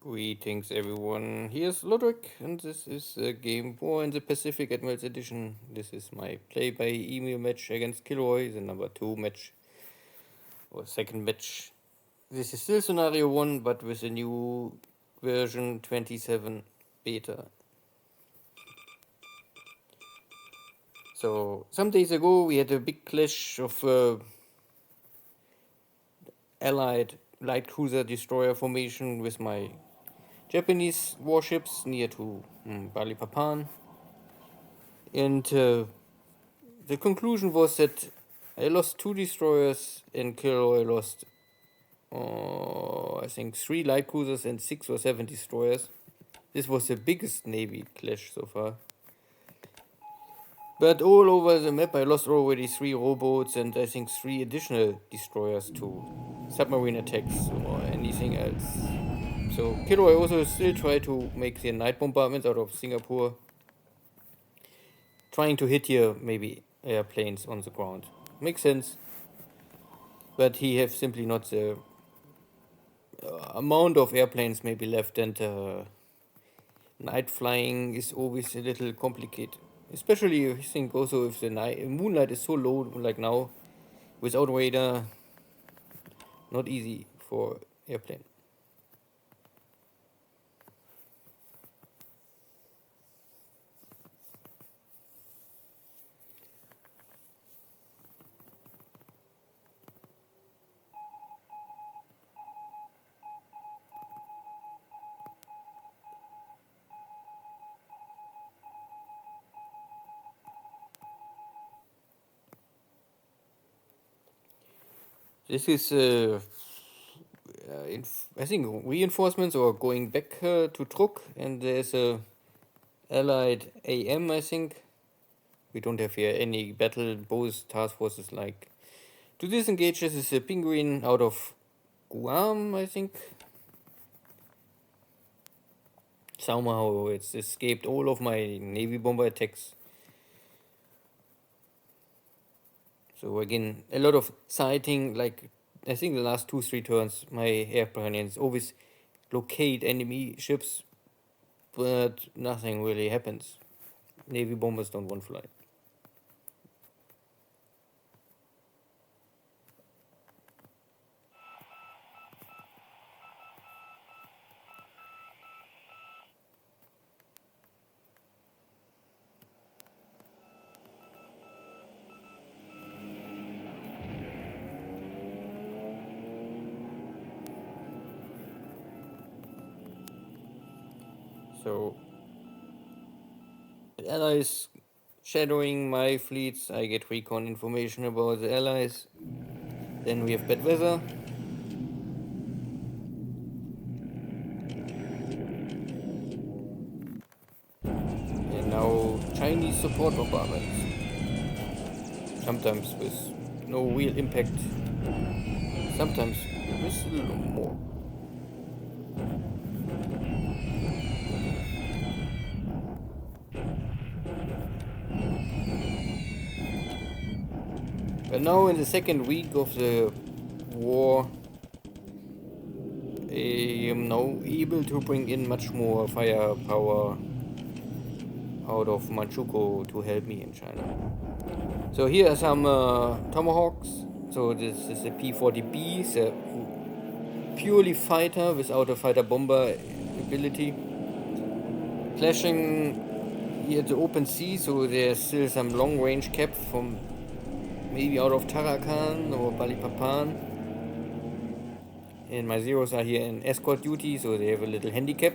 Greetings everyone, here's Ludwig and this is Game War in the Pacific Admirals Edition. This is my play-by-email match against KilRoy, the number 2 match, or second match. This is still scenario 1 but with a new version 27 beta. So some days ago we had a big clash of allied light cruiser destroyer formation with my Japanese warships near to Balikpapan, and the conclusion was that I lost 2 destroyers and KilRoy lost I think 3 light cruisers and 6 or 7 destroyers. This was the biggest navy clash so far. But all over the map I lost already 3 rowboats and I think 3 additional destroyers to submarine attacks or anything else. So KilRoy also still try to make the night bombardments out of Singapore, trying to hit here maybe airplanes on the ground. Makes sense, but he have simply not the amount of airplanes maybe left, and night flying is always a little complicated. Especially I think also if the moonlight is so low like now, without radar, not easy for airplane. This is I think reinforcements or going back to Truk, and there's a allied AM I think. We don't have here any battle, both task forces like to disengage. This is a penguin out of Guam I think. Somehow it's escaped all of my navy bomber attacks. So again, a lot of sighting, like I think the last 2-3 turns my airplanes always locate enemy ships, but nothing really happens. Navy bombers don't want fly. So the allies shadowing my fleets, I get recon information about the allies. Then we have bad weather. And now Chinese support bombardments. Sometimes with no real impact, sometimes with a little more. But now in the second week of the war, I am now able to bring in much more firepower out of Manchukuo to help me in China. So here are some Tomahawks. So this is a P-40B, it's a purely fighter without a fighter bomber ability. Clashing here at the open sea, so there's still some long range cap from maybe out of Tarakan or Balikpapan. And my zeros are here in escort duty, so they have a little handicap.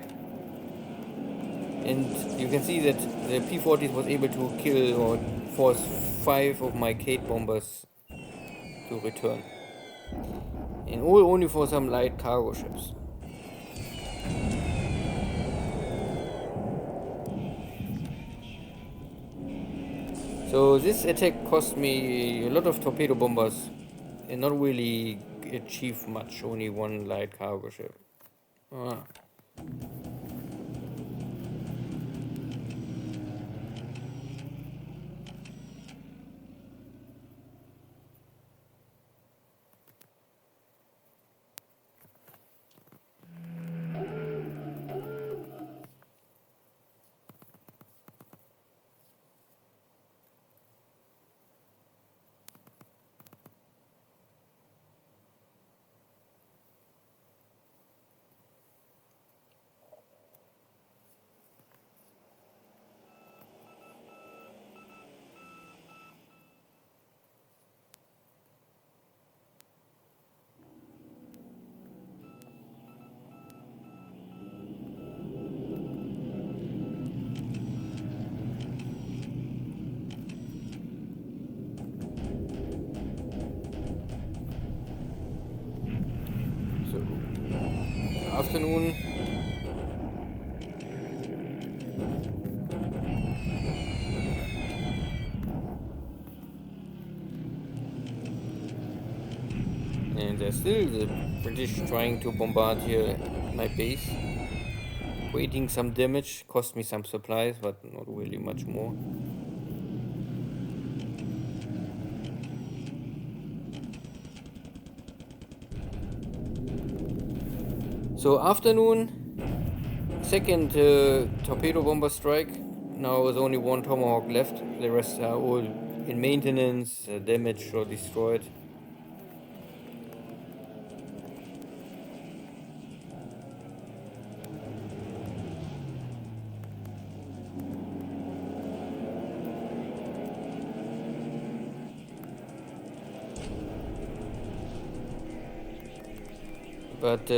And you can see that the P-40 was able to kill or force 5 of my Kate bombers to return. And all only for some light cargo ships. So this attack cost me a lot of torpedo bombers and not really achieve much, only 1 light cargo ship. afternoon. And there's still the British trying to bombard here my base. Creating some damage, cost me some supplies, but not really much more. So afternoon, second torpedo bomber strike. Now there's only one Tomahawk left. The rest are all in maintenance, damaged or destroyed. But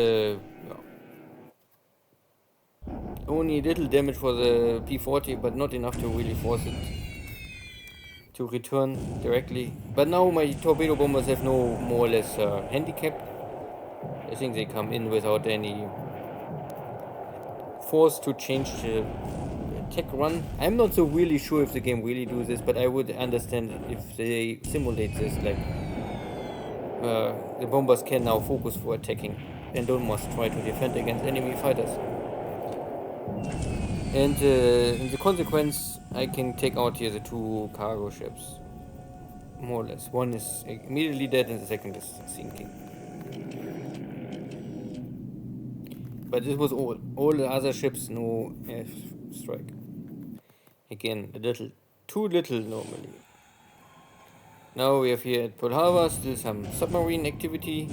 only little damage for the P-40, but not enough to really force it to return directly. But now my torpedo bombers have no more or less handicap. I think they come in without any force to change the attack run. I'm not so really sure if the game really do this, but I would understand if they simulate this, like the bombers can now focus for attacking and don't must try to defend against enemy fighters. And in the consequence, I can take out here the two cargo ships, more or less. One is immediately dead and the second is sinking. But this was all the other ships, no air strike. Again, a little, too little normally. Now we have here at Pearl Harbor still some submarine activity,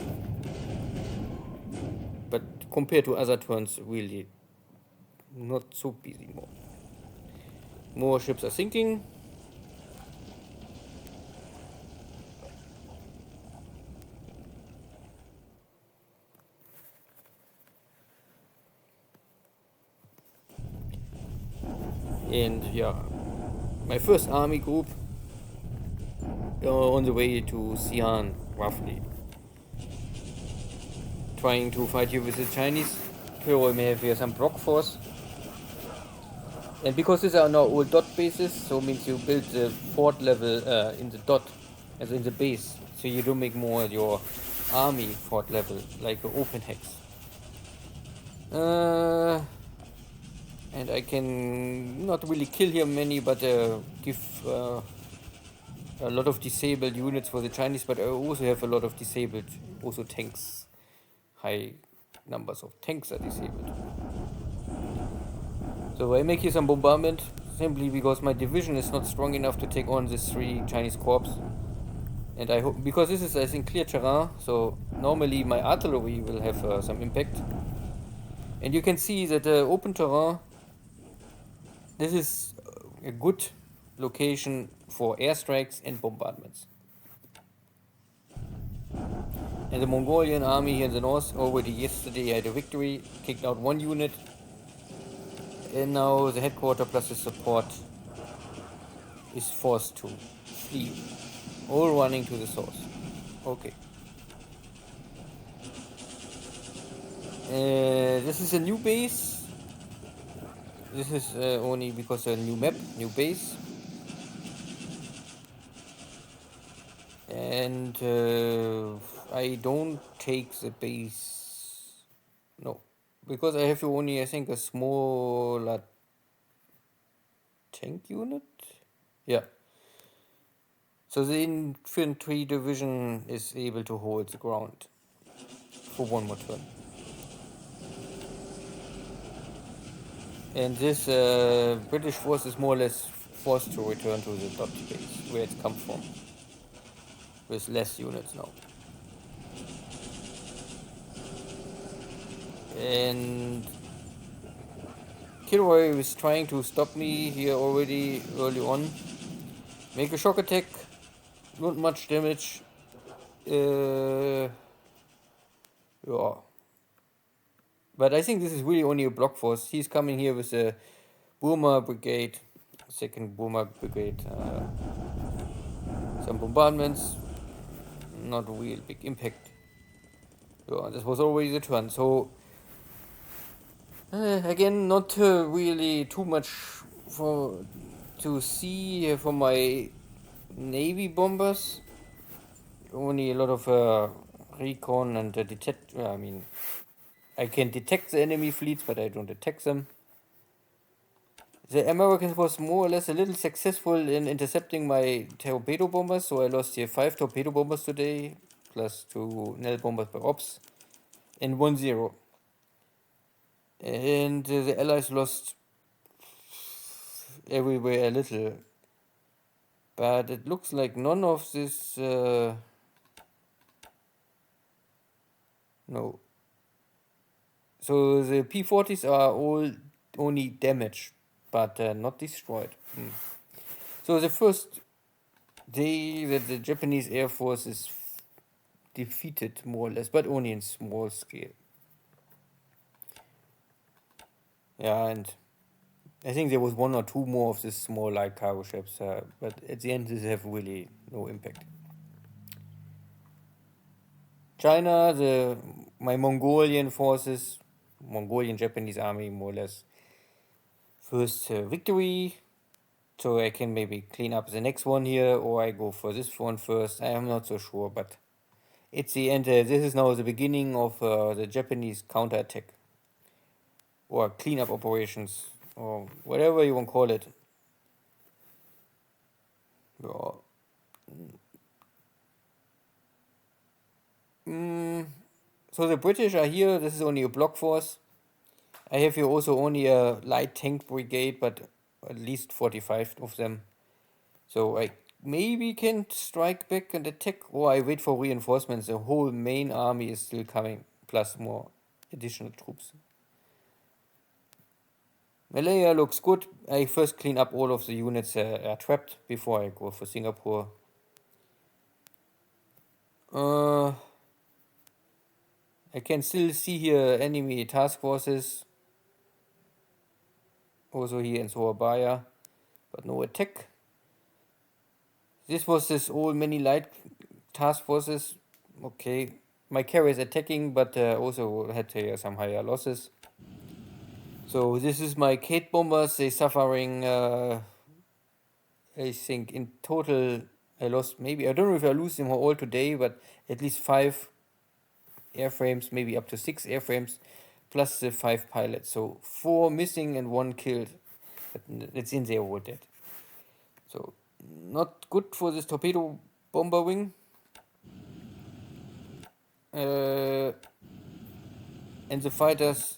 but compared to other turns, really not so busy more. More ships are sinking. And yeah, my first army group on the way to Xi'an, roughly. Trying to fight here with the Chinese. KilRoy may have here some block force. And because these are now all dot bases, so means you build the fort level in the dot, as in the base. So you don't make more your army fort level, like an open hex. And I can not really kill here many, but give a lot of disabled units for the Chinese, but I also have a lot of disabled, also tanks. High numbers of tanks are disabled. So I make here some bombardment, simply because my division is not strong enough to take on these 3 Chinese corps. And I hope, because this is, I think, clear terrain, so normally my artillery will have some impact. And you can see that open terrain, this is a good location for airstrikes and bombardments. And the Mongolian army here in the north, already yesterday had a victory, kicked out 1 unit. And now the headquarters plus the support is forced to flee. All running to the source. Okay. This is a new base. This is only because a new map, new base. And I don't take the base. No. Because I have only, I think, a smaller tank unit. Yeah. So the infantry division is able to hold the ground for 1 more turn. And this British force is more or less forced to return to the dot base, where it's come from, with less units now. And KilRoy is trying to stop me here already early on. Make a shock attack, not much damage. Yeah. But I think this is really only a block force. He's coming here with a Burma brigade, 2nd Burma brigade. Some bombardments, not a real big impact. Yeah, this was already the turn. So Again, not really too much for to see for my Navy bombers. Only a lot of recon and detect. I mean, I can detect the enemy fleets, but I don't attack them. The Americans was more or less a little successful in intercepting my torpedo bombers, so I lost here 5 torpedo bombers today, plus 2 Nell bombers by ops, and 1-0. And the Allies lost everywhere a little, but it looks like none of this. No. So the P-40s are all only damaged, but not destroyed. So the first day that the Japanese Air Force is defeated, more or less, but only in small scale. Yeah, and I think there was 1 or 2 more of these small light cargo ships, but at the end they have really no impact. China, my Mongolian forces, Mongolian Japanese army, more or less, first victory. So I can maybe clean up the next one here, or I go for this one first. I am not so sure, but it's the end. This is now the beginning of the Japanese counterattack, or cleanup operations, or whatever you want to call it. So the British are here. This is only a block force. I have here also only a light tank brigade, but at least 45 of them. So I maybe can strike back and attack, or I wait for reinforcements. The whole main army is still coming, plus more additional troops. Malaya looks good. I first clean up all of the units are trapped before I go for Singapore. I can still see here enemy task forces. Also here in Surabaya, but no attack. This was this all many light task forces. Okay, my carrier is attacking, but also had some higher losses. So this is my Kate bombers. They suffering. I think in total I lost maybe, I don't know if I lose them all today, but at least 5 airframes, maybe up to 6 airframes, plus the 5 pilots. So 4 missing and 1 killed. But it's in there all dead. So not good for this torpedo bomber wing. And the fighters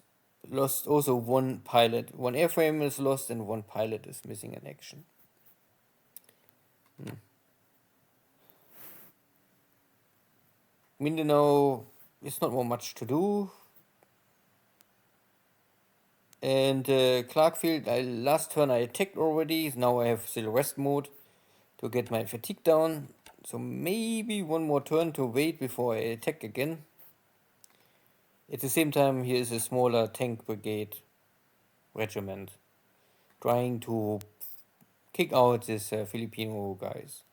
lost also 1 pilot. 1 airframe is lost and 1 pilot is missing in action. Mindanao is not more much to do. And Clarkfield, last turn I attacked already. Now I have still rest mode to get my fatigue down. So maybe 1 more turn to wait before I attack again. At the same time, here is a smaller tank brigade regiment trying to kick out these Filipino guys.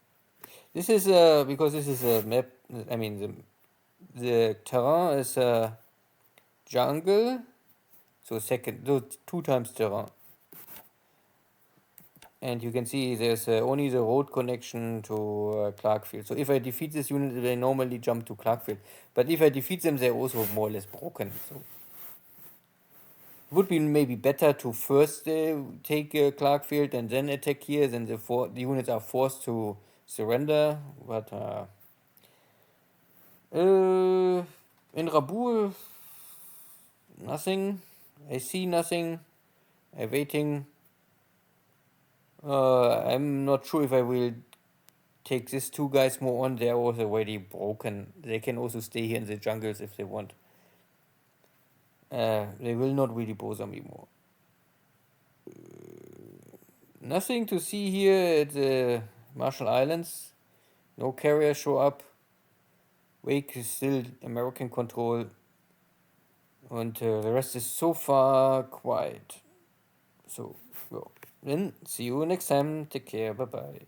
This is because this is a map. I mean the terrain is jungle, so 2 times terrain. And you can see there's only the road connection to Clarkfield. So if I defeat this unit, they normally jump to Clarkfield. But if I defeat them, they're also more or less broken. So it would be maybe better to first take Clarkfield and then attack here. Then the units are forced to surrender. But in Rabul, nothing. I see nothing. I'm waiting. I'm not sure if I will take these 2 guys more on. They're also already broken. They can also stay here in the jungles if they want. They will not really bother me more. Nothing to see here at the Marshall Islands. No carrier show up. Wake is still American control. And the rest is so far quiet. So, well, then see you next time. Take care. Bye bye.